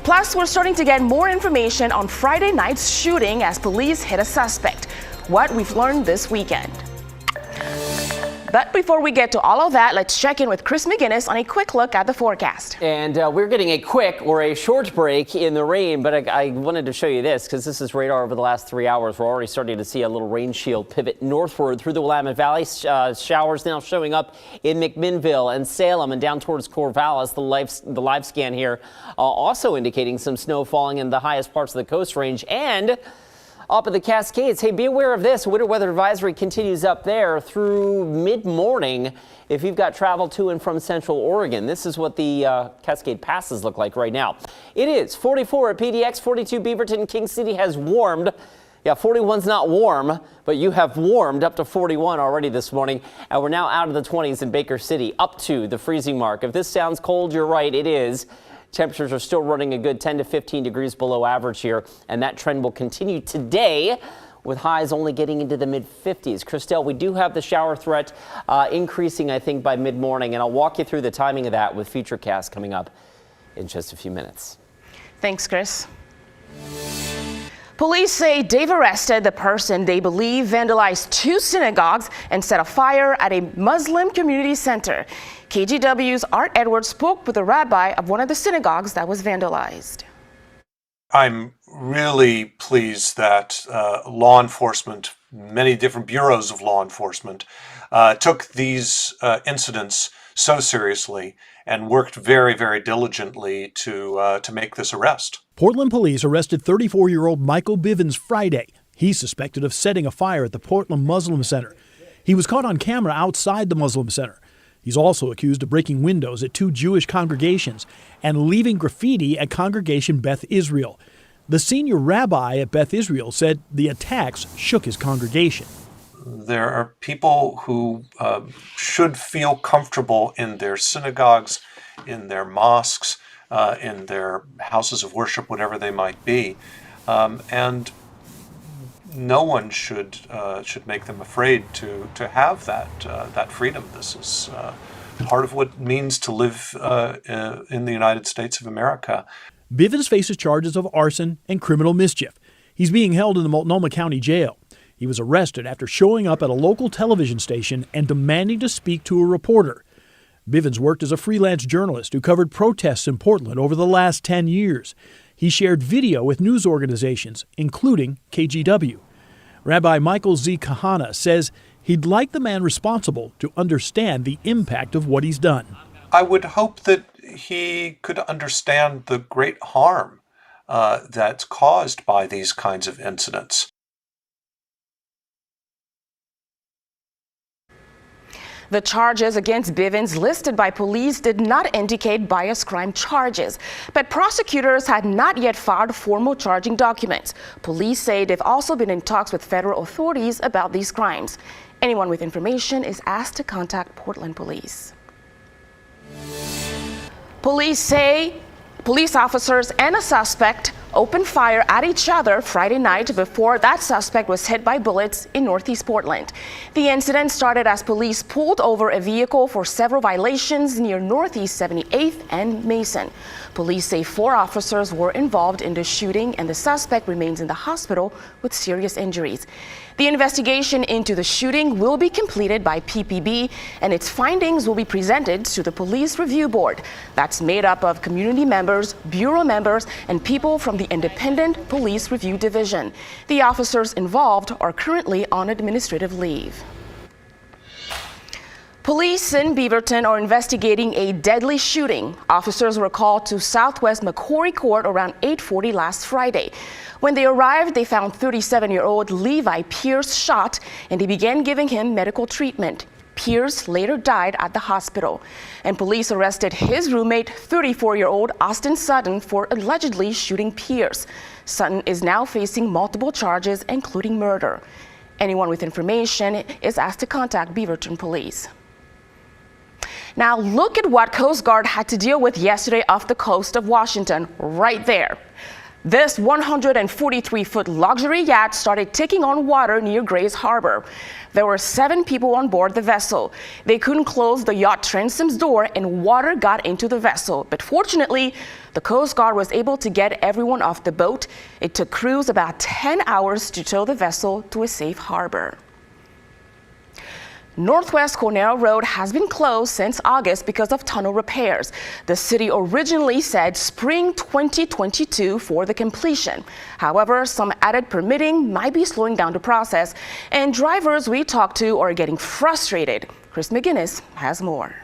Plus, we're starting to get more information on Friday night's shooting as police hit a suspect. What we've learned this weekend. But before we get to all of that, let's check in with Chris McGinnis on a quick look at the forecast. And we're getting a quick or a short break in the rain, but I wanted to show you this because this is radar over the last 3 hours. We're already starting to see a little rain shield pivot northward through the Willamette Valley. Showers now showing up in McMinnville and Salem and down towards Corvallis. The live scan here also indicating some snow falling in the highest parts of the Coast Range and up at the Cascades. Hey, be aware of this. Winter weather advisory continues up there through mid-morning if you've got travel to and from Central Oregon. This is what the Cascade Passes look like right now. It is 44 at PDX, 42 Beaverton. King City has warmed. Yeah, 41's not warm, but you have warmed up to 41 already this morning. And we're now out of the 20s in Baker City, up to the freezing mark. If this sounds cold, you're right, it is. Temperatures are still running a good 10 to 15 degrees below average here, and that trend will continue today with highs only getting into the mid-50s. Christelle, we do have the shower threat increasing, I think, by mid-morning, and I'll walk you through the timing of that with Futurecast coming up in just a few minutes. Thanks, Chris. Police say they've arrested the person they believe vandalized 2 synagogues and set a fire at a Muslim community center. KGW's Art Edwards spoke with a rabbi of one of the synagogues that was vandalized. I'm really pleased that law enforcement, many different bureaus of law enforcement, took these incidents so seriously and worked very, very diligently to make this arrest. Portland police arrested 34-year-old Michael Bivens Friday. He's suspected of setting a fire at the Portland Muslim Center. He was caught on camera outside the Muslim Center. He's also accused of breaking windows at 2 Jewish congregations and leaving graffiti at Congregation Beth Israel. The senior rabbi at Beth Israel said the attacks shook his congregation. There are people who should feel comfortable in their synagogues, in their mosques, in their houses of worship, whatever they might be, and no one should make them afraid to have that freedom. This is part of what it means to live in the United States of America. Bivens faces charges of arson and criminal mischief. He's being held in the Multnomah County Jail. He was arrested after showing up at a local television station and demanding to speak to a reporter. Bivens worked as a freelance journalist who covered protests in Portland over the last 10 years. He shared video with news organizations, including KGW. Rabbi Michael Z. Kahana says he'd like the man responsible to understand the impact of what he's done. I would hope that he could understand the great harm that's caused by these kinds of incidents. The charges against Bivens listed by police did not indicate bias crime charges, but prosecutors had not yet filed formal charging documents. Police say they've also been in talks with federal authorities about these crimes. Anyone with information is asked to contact Portland Police. Police say police officers and a suspect opened fire at each other Friday night before that suspect was hit by bullets in Northeast Portland. The incident started as police pulled over a vehicle for several violations near Northeast 78th and Mason. Police say 4 officers were involved in the shooting and the suspect remains in the hospital with serious injuries. The investigation into the shooting will be completed by PPB and its findings will be presented to the Police Review Board. That's made up of community members, bureau members, and people from the Independent Police Review Division. The officers involved are currently on administrative leave. Police in Beaverton are investigating a deadly shooting. Officers were called to Southwest McCory Court around 8:40 last Friday. When they arrived, they found 37-year-old Levi Pierce shot, and they began giving him medical treatment. Pierce later died at the hospital, and police arrested his roommate, 34-year-old Austin Sutton, for allegedly shooting Pierce. Sutton is now facing multiple charges, including murder. Anyone with information is asked to contact Beaverton Police. Now look at what Coast Guard had to deal with yesterday off the coast of Washington, right there. This 143-foot luxury yacht started taking on water near Grays Harbor. There were 7 people on board the vessel. They couldn't close the yacht transom's door and water got into the vessel. But fortunately, the Coast Guard was able to get everyone off the boat. It took crews about 10 hours to tow the vessel to a safe harbor. Northwest Cornell Road has been closed since August because of tunnel repairs. The city originally said spring 2022 for the completion. However, some added permitting might be slowing down the process, and drivers we talked to are getting frustrated. Chris McGinnis has more.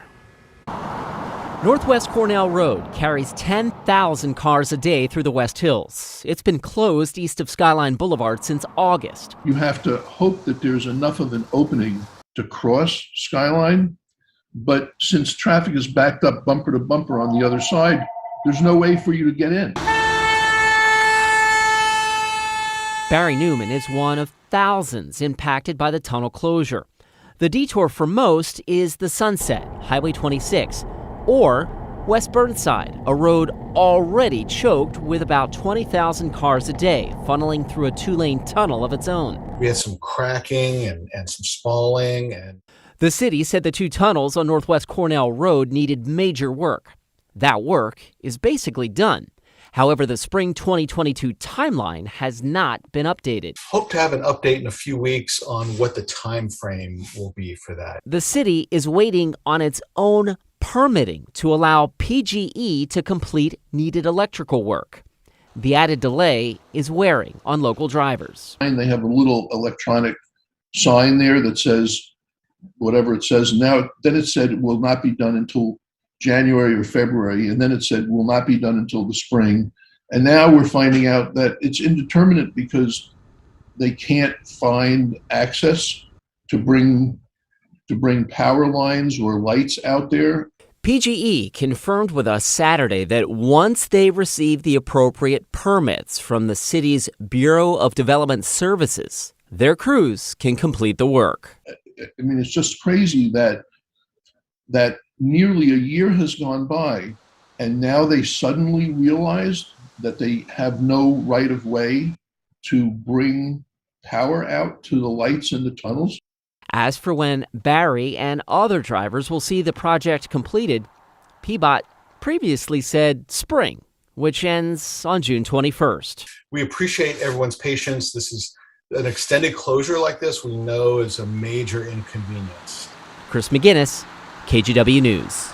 Northwest Cornell Road carries 10,000 cars a day through the West Hills. It's been closed east of Skyline Boulevard since August. You have to hope that there's enough of an opening to cross Skyline, but since traffic is backed up bumper to bumper on the other side, there's no way for you to get in. Barry Newman is one of thousands impacted by the tunnel closure. The detour for most is the Sunset, Highway 26, or West Burnside, a road already choked with about 20,000 cars a day, funneling through a 2-lane tunnel of its own. We had some cracking and some spalling. The city said the 2 tunnels on Northwest Cornell Road needed major work. That work is basically done. However, the spring 2022 timeline has not been updated. Hope to have an update in a few weeks on what the time frame will be for that. The city is waiting on its own permitting to allow PGE to complete needed electrical work. The added delay is wearing on local drivers. And they have a little electronic sign there that says whatever it says. Now, then it said it will not be done until January or February, and then it said will not be done until the spring. And now we're finding out that it's indeterminate because they can't find access to bring power lines or lights out there. PGE confirmed with us Saturday that once they receive the appropriate permits from the city's Bureau of Development Services, their crews can complete the work. I mean, it's just crazy that nearly a year has gone by, and now they suddenly realized that they have no right of way to bring power out to the lights in the tunnels. As for when Barry and other drivers will see the project completed, PBOT previously said spring, which ends on June 21st. We appreciate everyone's patience. This is an extended closure like this we know is a major inconvenience. Chris McGinnis, KGW News.